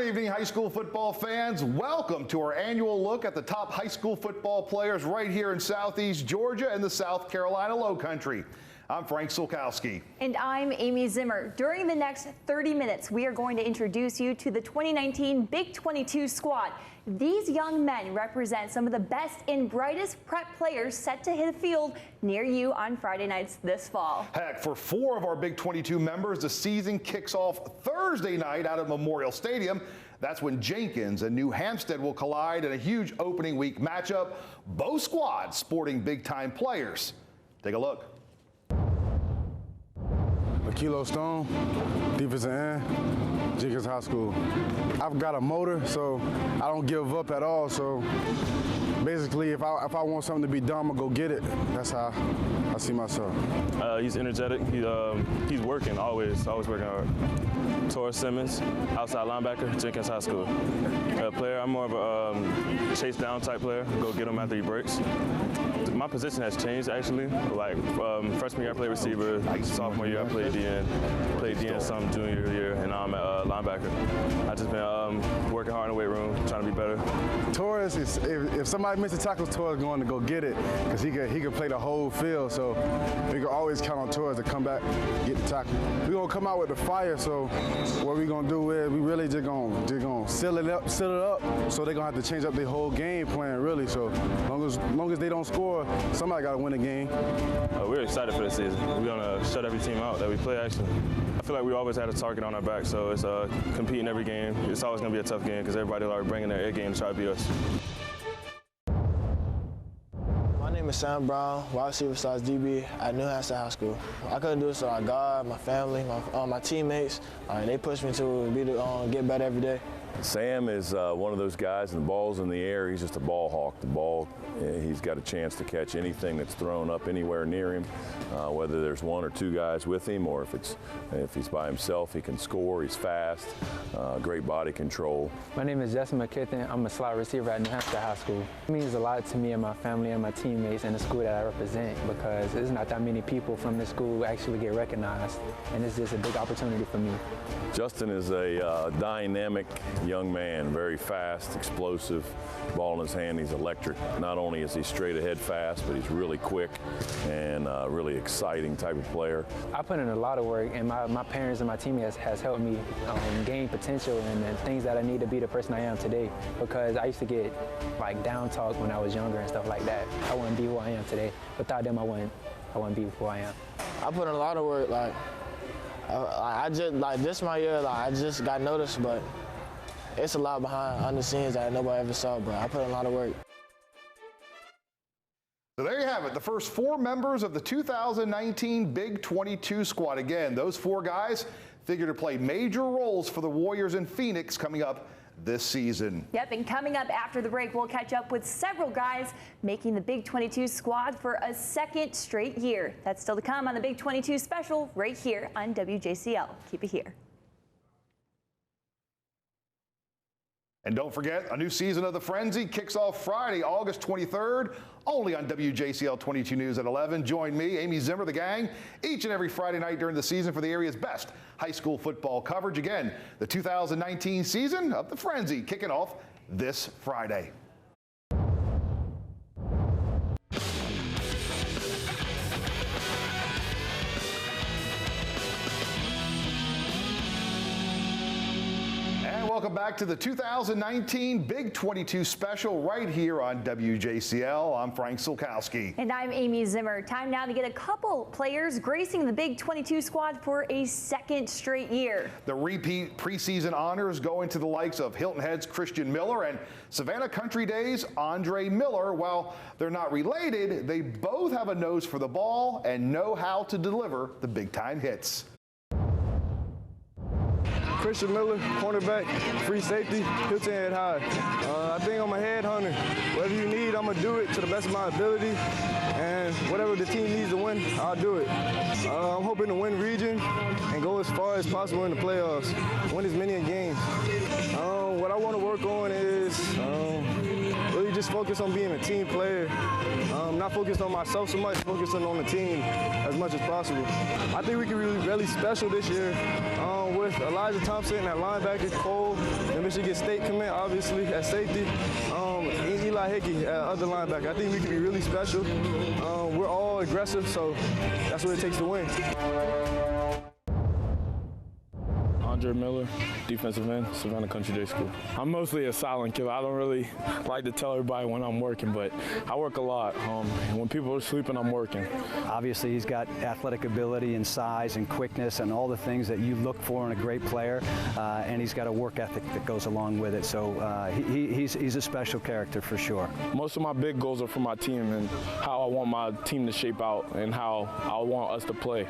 evening, high school football fans. Welcome to our annual look at the top high school football players right here in Southeast Georgia and the South Carolina Lowcountry. I'm Frank Sulkowski. And I'm Amy Zimmer. During the next 30 minutes, we are going to introduce you to the 2019 Big 22 squad. These young men represent some of the best and brightest prep players set to hit the field near you on Friday nights this fall. Heck, for 4 of our Big 22 members, the season kicks off Thursday night out at Memorial Stadium. That's when Jenkins and New Hampstead will collide in a huge opening week matchup. Both squads sporting big-time players. Take a look. Kilo Stone, defensive end, Jenkins High School. I've got a motor, so I don't give up at all. So basically, if I want something to be done, I'm gonna go get it. That's how I see myself. He's energetic. He's working always working hard. Torres Simmons, outside linebacker, Jenkins High School. Player, I'm more of a chase down type player. Go get him after he breaks. My position has changed actually. Like freshman year I played receiver, sophomore year I played DN some junior year, and now I'm at linebacker. I've just been working hard in the weight room, trying to be better. Torres is if somebody misses tackles, Torres going to go get it because he can play the whole field. So we can always count on Torres to come back, get the tackle. We're gonna come out with the fire. So what we're gonna do is we really just gonna seal it up. So they're gonna have to change up their whole game plan really. So long as they don't score, somebody got to win the game. We're excited for this season. We're going to shut every team out that we play, actually. I feel like we always had a target on our back, so it's competing every game. It's always going to be a tough game because everybody are bringing their A game to try to beat us. My name is Sam Brown, wide receiver / DB at New Hampstead High School. I couldn't do it so God, my family, my teammates, they pushed me to get better every day. Sam is one of those guys, and the ball's in the air. He's just a ball hawk. The ball, he's got a chance to catch anything that's thrown up anywhere near him, whether there's 1 or 2 guys with him, or if he's by himself, he can score. He's fast, great body control. My name is Jesse McKithen. I'm a slot receiver at New Hampstead High School. It means a lot to me and my family and my teammates and the school that I represent because there's not that many people from this school who actually get recognized, and it's just a big opportunity for me. Justin is a dynamic young man, very fast, explosive, ball in his hand. He's electric. Not only is he straight ahead fast, but he's really quick and really exciting type of player. I put in a lot of work, and my parents and my teammates has helped me gain potential and things that I need to be the person I am today, because I used to get like down talk when I was younger and stuff like that. I wouldn't be who I am today. Without them, I wouldn't be who I am. I put in a lot of work. This my year, I just got noticed, but it's a lot behind the scenes that nobody ever saw, but I put in a lot of work. So there you have it, the first 4 members of the 2019 Big 22 squad. Again, those 4 guys figure to play major roles for the Warriors in Phoenix coming up this season. Yep, and coming up after the break, we'll catch up with several guys making the Big 22 squad for a 2nd straight year. That's still to come on the Big 22 special right here on WJCL. Keep it here. And don't forget, a new season of The Frenzy kicks off Friday, August 23rd, only on WJCL 22 News at 11. Join me, Amy Zimmer, the gang, each and every Friday night during the season for the area's best high school football coverage. Again, the 2019 season of The Frenzy kicking off this Friday. Welcome back to the 2019 Big 22 special right here on WJCL. I'm Frank Sulkowski. And I'm Amy Zimmer. Time now to get a couple players gracing the Big 22 squad for a 2nd straight year. The repeat preseason honors going to the likes of Hilton Head's Christian Miller and Savannah Country Days' Andre Miller. While they're not related, they both have a nose for the ball and know how to deliver the big-time hits. Christian Miller, cornerback, free safety, Hilton Head High. I think I'm a head hunter. Whatever you need, I'm gonna do it to the best of my ability. And whatever the team needs to win, I'll do it. I'm hoping to win region and go as far as possible in the playoffs, win as many games. What I want to work on is really just focus on being a team player. Not focused on myself so much, focusing on the team as much as possible. I think we can be really special this year with Elijah Thompson at linebacker, Cole, the Michigan State commit, obviously, at safety, and Eli Hickey at other linebacker. I think we can be really special. We're all aggressive, so that's what it takes to win. Andre Miller, defensive end, Savannah Country Day School. I'm mostly a silent killer. I don't really like to tell everybody when I'm working, but I work a lot. When people are sleeping, I'm working. Obviously, he's got athletic ability and size and quickness and all the things that you look for in a great player, and he's got a work ethic that goes along with it. So he's a special character for sure. Most of my big goals are for my team and how I want my team to shape out and how I want us to play.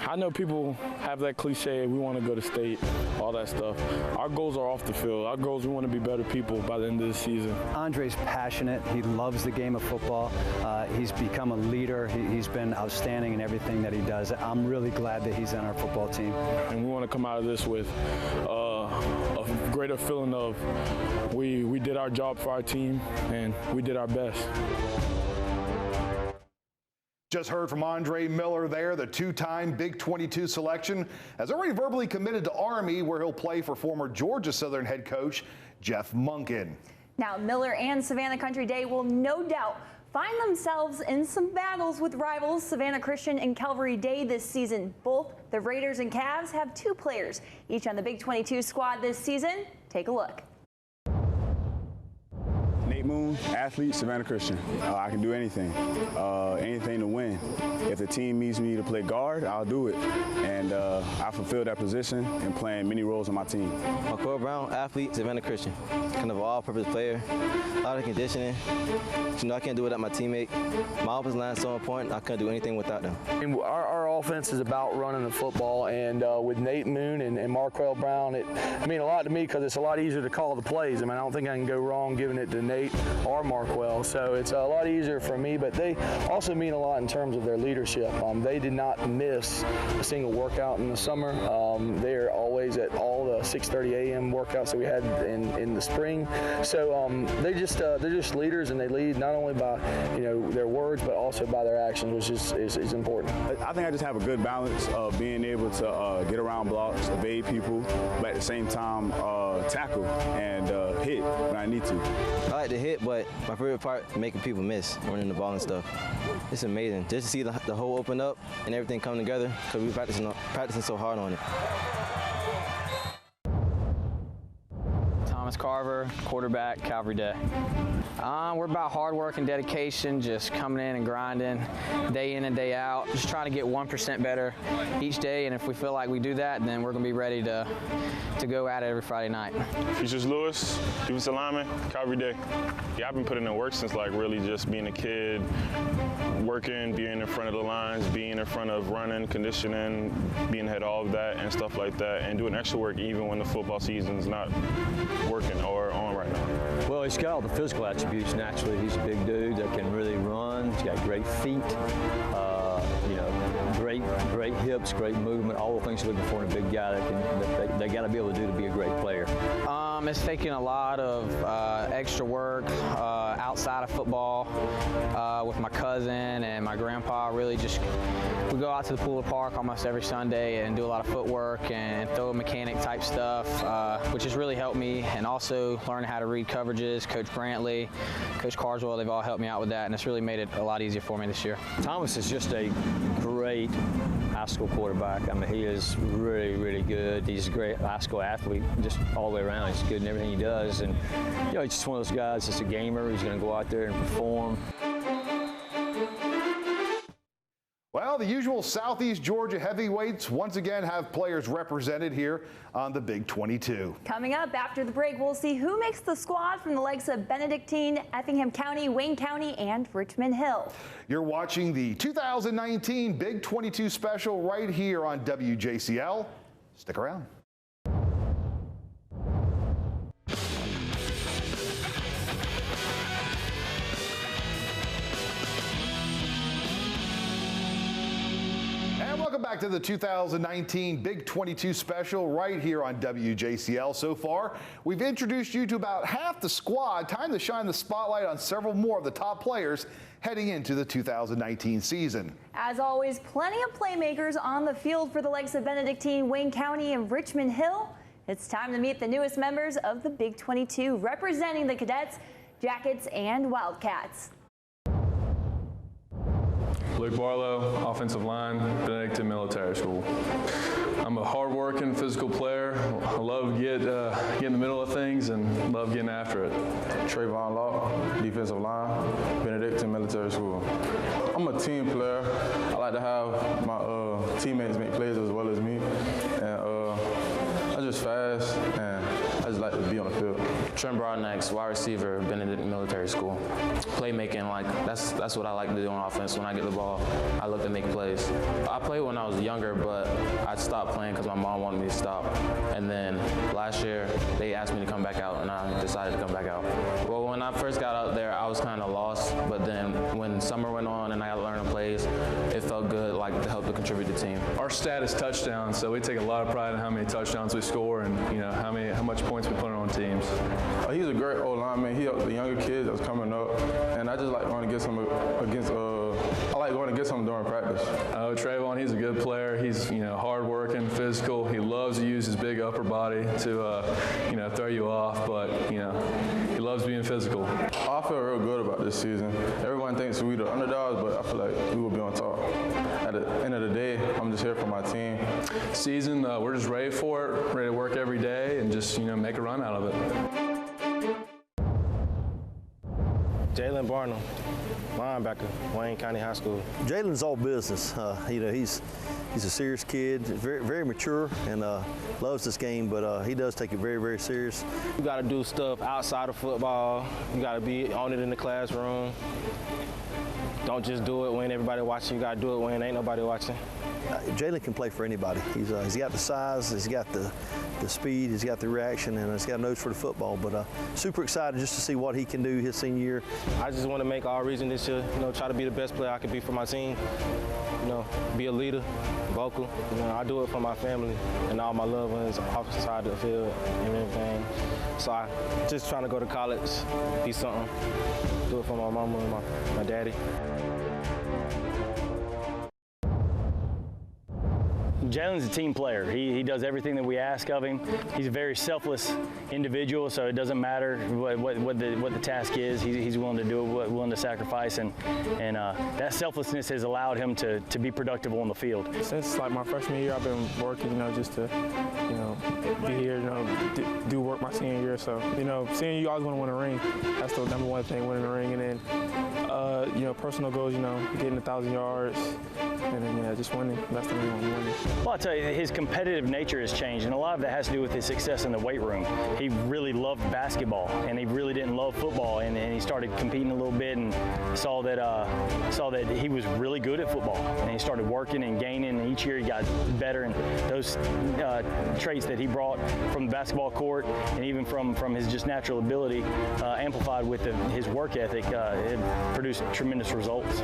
I know people have that cliche, we want to go to state, all that stuff. Our goals are off the field. Our goals, we want to be better people by the end of the season. Andre's passionate. He loves the game of football. He's become a leader. He's been outstanding in everything that he does. I'm really glad that he's on our football team. And we want to come out of this with a greater feeling of we did our job for our team and we did our best. Just heard from Andre Miller there, the two-time Big 22 selection, has already verbally committed to Army, where he'll play for former Georgia Southern head coach Jeff Monken. Now, Miller and Savannah Country Day will no doubt find themselves in some battles with rivals Savannah Christian and Calvary Day this season. Both the Raiders and Cavs have 2 players, each on the Big 22 squad this season. Take a look. Moon, athlete, Savannah Christian. I can do anything, anything to win. If the team needs me to play guard, I'll do it. And I fulfill that position and playing many roles on my team. McCoy Brown, athlete, Savannah Christian. Kind of an all-purpose player, a lot of conditioning. You know, I can't do it without my teammate. My offensive line is so important, I couldn't do anything without them. And our offense is about running the football, and with Nate Moon and Marquell Brown, it mean a lot to me because it's a lot easier to call the plays. I mean, I don't think I can go wrong giving it to Nate or Marquell, so it's a lot easier for me, but they also mean a lot in terms of their leadership. They did not miss a single workout in the summer. They're always at all the 6:30 a.m. workouts that we had in the spring. So they're just leaders, and they lead not only by their words, but also by their actions, which is important. I think I just have a good balance of being able to get around blocks, evade people, but at the same time tackle and hit when I need to. I like to hit, but my favorite part is making people miss, running the ball and stuff. It's amazing just to see the hole open up and everything come together because we're practicing so hard on it. Thomas Carver, quarterback, Calvary Day. We're about hard work and dedication, just coming in and grinding day in and day out, just trying to get 1% better each day, and if we feel like we do that, then we're going to be ready to go at it every Friday night. Features Lewis, defensive lineman, Calvary Day. Yeah, I've been putting in work since like really just being a kid, working, being in front of the lines, being in front of running, conditioning, being ahead of all of that and stuff like that, and doing extra work even when the football season's not working or on right now. Well, he's got all the physical attributes naturally. He's a big dude that can really run. He's got great feet, great hips, great movement, all the things you're looking for in a big guy that they got to be able to do to be a great player. It's taken a lot of extra work outside of football with my cousin and my grandpa. Really we go out to the pool park almost every Sunday and do a lot of footwork and throw mechanic type stuff, which has really helped me, and also learn how to read coverages. Coach Brantley, Coach Carswell, they've all helped me out with that, and it's really made it a lot easier for me this year. Thomas is just a great high school quarterback. I mean, he is really, really good. He's a great high school athlete, just all the way around. He's good in everything he does, and he's just one of those guys that's a gamer. He's going to go out there and perform. Well, the usual Southeast Georgia heavyweights once again have players represented here on the Big 22. Coming up after the break, we'll see who makes the squad from the likes of Benedictine, Effingham County, Wayne County, and Richmond Hill. You're watching the 2019 Big 22 special right here on WJCL. Stick around. Welcome back to the 2019 Big 22 special right here on WJCL. So far, we've introduced you to about half the squad. Time to shine the spotlight on several more of the top players heading into the 2019 season. As always, plenty of playmakers on the field for the likes of Benedictine, Wayne County, and Richmond Hill. It's time to meet the newest members of the Big 22, representing the Cadets, Jackets, and Wildcats. Luke Barlow, offensive line, Benedictine Military School. I'm a hard-working, physical player. I love to get in the middle of things and love getting after it. Trayvon Law, defensive line, Benedictine Military School. I'm a team player. I like to have my teammates make plays as well as me. And I'm just fast, and I just like to be on the field. Trent Broadnex, wide receiver, Benedict Military School. Playmaking, that's what I like to do on offense. When I get the ball, I look to make plays. I played when I was younger, but I stopped playing because my mom wanted me to stop. And then last year, they asked me to come back out, and I decided to come back out. Well, when I first got out there, I was kind of lost, but then when summer went on and I got to learn the plays, it felt good, to help to contribute to the team. Our stat is touchdowns, so we take a lot of pride in how many touchdowns we score and how much points we put on teams. He's a great old lineman. He helped the younger kids that's coming up, and I just like going against him I like going against him during practice. Trayvon, he's a good player. He's hard-working, physical. He loves to use his big upper body to throw you off, but he loves being physical. I feel real good about this season. Everyone thinks we're the underdogs, but I feel like we will be on top. At the end of the day, I'm just here for my team. Season, we're just ready for it, ready to work every day and just make a run out of it. Jalen Barnum, linebacker, Wayne County High School. Jalen's all business. He's a serious kid, very, very mature, and loves this game, but he does take it very, very serious. You got to do stuff outside of football. You got to be on it in the classroom. Don't just do it when everybody watching. You got to do it when ain't nobody watching. Jalen can play for anybody. He's got the size, he's got the speed, he's got the reaction, and he's got a nose for the football. But super excited just to see what he can do his senior year. I just want to make all reason this year, try to be the best player I can be for my team. Be a leader, vocal. I do it for my family and all my loved ones outside the field and everything. So I just trying to go to college, be something, do it for my mama and my daddy. Jalen's a team player. He does everything that we ask of him. He's a very selfless individual, so it doesn't matter what the task is. He's willing to do it, willing to sacrifice, and that selflessness has allowed him to be productive on the field. Since my freshman year, I've been working, just to, be here, do work my senior year. So, senior year, you always want to win a ring. That's the number one thing, winning a ring, and then, personal goals, getting 1,000 yards. And then, just winning. That's the main one, winning. Well, I'll tell you, his competitive nature has changed, and a lot of that has to do with his success in the weight room. He really loved basketball, and he really didn't love football, and he started competing a little bit and saw that he was really good at football, and he started working and gaining, and each year he got better, and those traits that he brought from the basketball court and even from his just natural ability amplified with his work ethic, it produced tremendous results.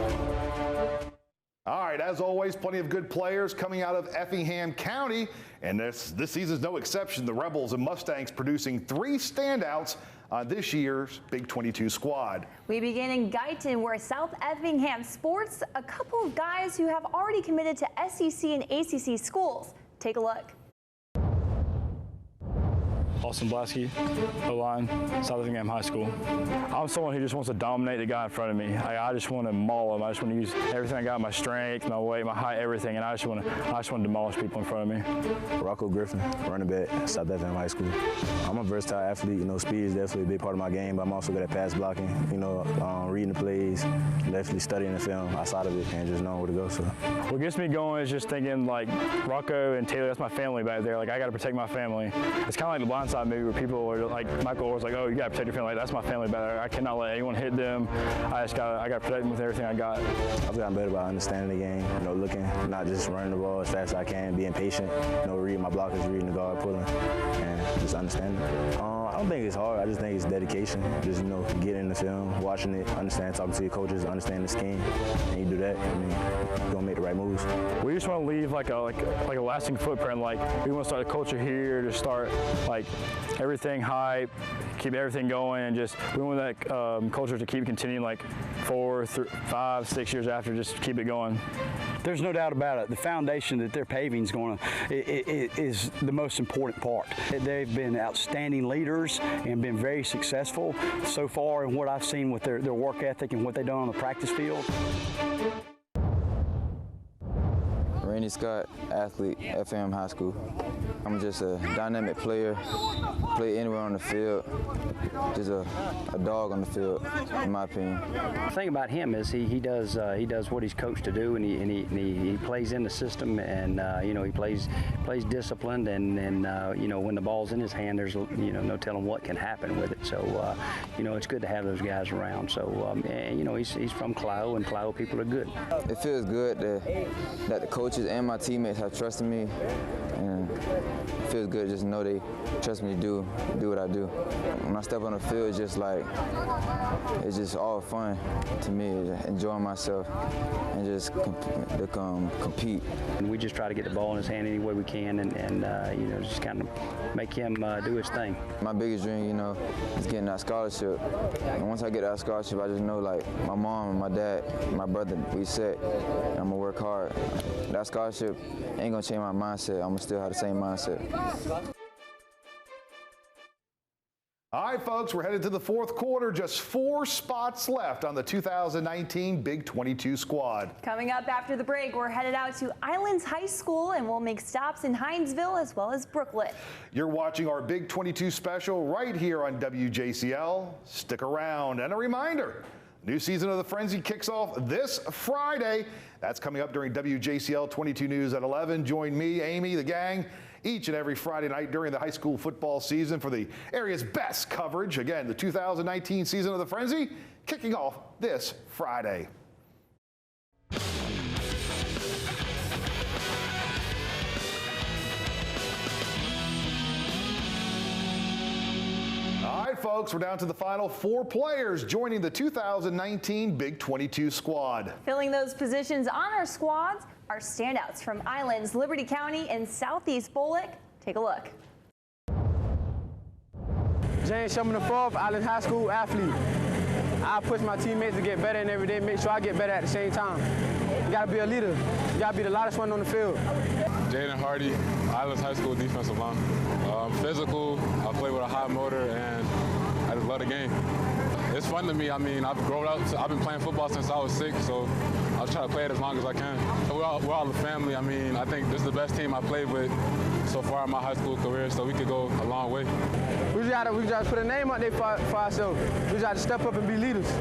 All right, as always, plenty of good players coming out of Effingham County, and this season's no exception. The Rebels and Mustangs producing 3 standouts on this year's Big 22 squad. We begin in Guyton, where South Effingham sports a couple of guys who have already committed to SEC and ACC schools. Take a look. Austin Blasky, O-line, South Effingham High School. I'm someone who just wants to dominate the guy in front of me. I just want to maul him. I just want to use everything I got, my strength, my weight, my height, everything, and I just want to demolish people in front of me. Rocco Griffin, running back, South Effingham High School. I'm a versatile athlete. Speed is definitely a big part of my game, but I'm also good at pass blocking, reading the plays, definitely studying the film outside of it, and just knowing where to go. So what gets me going is just thinking, Rocco and Taylor, that's my family back there. I got to protect my family. It's kind of like the blind side movie where people are Michael was like, oh, you got to protect your family. That's my family back there. I cannot let anyone hit them. I got to protect them with everything I got. I've gotten better about understanding the game, looking, not just running the ball as fast as I can, being patient, reading my blockers, reading the guard, pulling, and just understanding. I don't think it's hard. I just think it's dedication. Just, you know, getting in the film, watching it, understand, talking to your coaches, understand the scheme, and you do that, I mean, you're gonna make the right moves. We just want to leave like a lasting footprint. Like we want to start a culture here, to start like everything hype, keep everything going, and just we want that culture to keep continuing like 4, 5, 6 years after, just keep it going. There's no doubt about it. The foundation that they're paving is the most important part. They've been outstanding leaders and been very successful so far in what I've seen with their work ethic and what they've done on the practice field. Randy Scott, athlete, Effingham High School. I'm just a dynamic player, play anywhere on the field, just a dog on the field, in my opinion. The thing about him is he does what he's coached to do, and he plays in the system, and you know, he plays disciplined, and you know, when the ball's in his hand, there's no telling what can happen with it. So you know, it's good to have those guys around. So and, you know, he's from Clio, and Clio people are good. It feels good that the coaches and my teammates have trusted me, and it feels good just to know they trust me to do what I do. When I step on the field, it's just all fun to me, enjoying myself and just compete. And we just try to get the ball in his hand any way we can, and you know, just kind of make him do his thing. My biggest dream, you know, is getting that scholarship. And once I get that scholarship, I just know, like, my mom and my dad, my brother, we set, and I'm gonna work hard. That scholarship ain't gonna change my mindset. I'm gonna still have the same mindset. All right, folks, we're headed to the fourth quarter. Just 4 spots left on the 2019 Big 22 squad. Coming up after the break, we're headed out to Islands High School, and we'll make stops in Hinesville as well as Brooklet. You're watching our Big 22 special right here on WJCL. Stick around. And a reminder, new season of the Frenzy kicks off this Friday. That's coming up during WJCL 22 News at 11. Join me, Amy, the gang, each and every Friday night during the high school football season for the area's best coverage. Again, the 2019 season of the Frenzy kicking off this Friday. All right, folks, we're down to the final 4 players joining the 2019 Big 22 squad. Filling those positions on our squads are standouts from Islands, Liberty County, and Southeast Bullock. Take a look. James Sherman IV, Island High School athlete. I push my teammates to get better, and every day make sure I get better at the same time. You gotta be a leader. You gotta be the loudest one on the field. Jaden Hardy, Islands High School defensive line. Physical, I play with a high motor, and I just love the game. It's fun to me. I mean, I've been playing football since I was 6, so I'll try to play it as long as I can. We're all a family. I mean, I think this is the best team I played with so far in my high school career, so we could go a long way. We just gotta put a name out there for ourselves. We just got to step up and be leaders.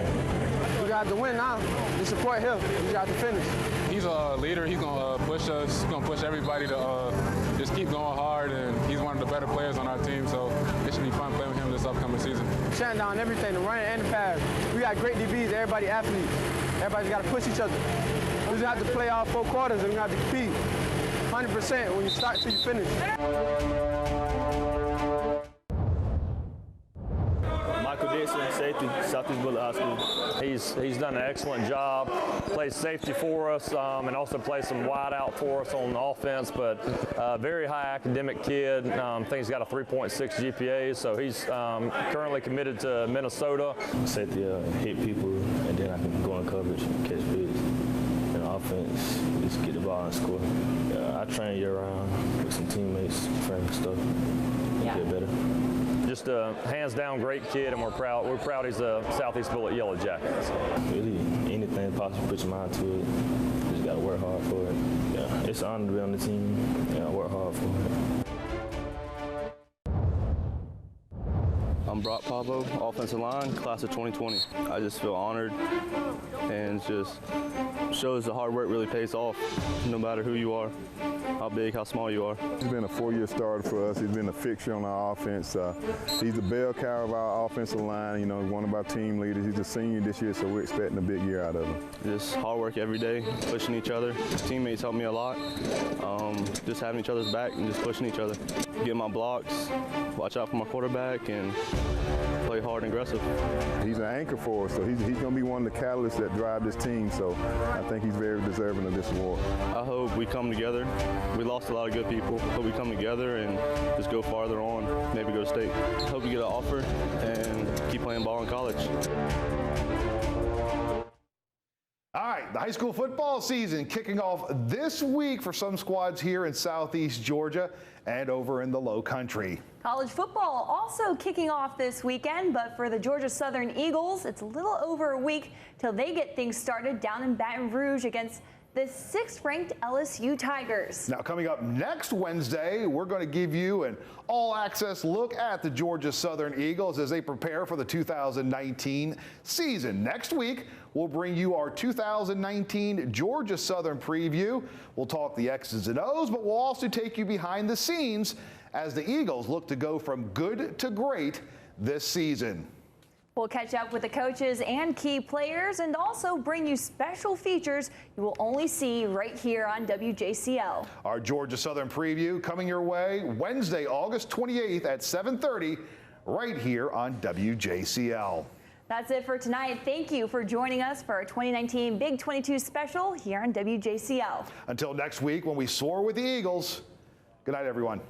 We got to win now. To support him, we got to finish. He's a leader. He's gonna push us. He's gonna push everybody to just keep going hard, and he's one of the better players on our team, so it should be fun playing with him this upcoming season. Shutting down everything, the running and the pass. We got great DBs, everybody athletes. Everybody's got to push each other. We just have to play all 4 quarters, and we have to compete 100% when you start till you finish. Safety, Southeast Bullock High School. He's done an excellent job, plays safety for us, and also plays some wide out for us on offense, but very high academic kid. I think he's got a 3.6 GPA, so he's currently committed to Minnesota. Safety, hit people, and then I can go in coverage and catch bigs. And offense, just get the ball and score. I train year round with some teammates, friends and stuff, get better. Just a hands-down great kid, and we're proud. We're proud he's a Southeast Bullock Yellow Jacket. So. Really, anything possible, put your mind to it. Just gotta work hard for it. Yeah, it's an honor to be on the team. Yeah, I work hard for it. I'm Brock Pavo, offensive line, class of 2020. I just feel honored, and it just shows the hard work really pays off, no matter who you are, how big, how small you are. He's been a four-year starter for us. He's been a fixture on our offense. He's the bell cow of our offensive line, you know, one of our team leaders. He's a senior this year, so we're expecting a big year out of him. Just hard work every day, pushing each other. Teammates help me a lot. Just having each other's back and just pushing each other. Get my blocks, watch out for my quarterback, and play hard and aggressive. He's an anchor for us, so he's going to be one of the catalysts that drive this team, so I think he's very deserving of this award. I hope we come together. We lost a lot of good people. Hope we come together and just go farther on, maybe go to state. Hope we get an offer and keep playing ball in college. All right, the high school football season kicking off this week for some squads here in Southeast Georgia and over in the Low Country. College football also kicking off this weekend, but for the Georgia Southern Eagles, it's a little over a week till they get things started down in Baton Rouge against the 6th-ranked LSU Tigers. Now, coming up next Wednesday, we're going to give you an all-access look at the Georgia Southern Eagles as they prepare for the 2019 season. Next week, we'll bring you our 2019 Georgia Southern preview. We'll talk the X's and O's, but we'll also take you behind the scenes as the Eagles look to go from good to great this season. We'll catch up with the coaches and key players and also bring you special features you will only see right here on WJCL. Our Georgia Southern preview coming your way Wednesday, August 28th at 7:30 right here on WJCL. That's it for tonight. Thank you for joining us for our 2019 Big 22 special here on WJCL. Until next week when we soar with the Eagles, good night, everyone.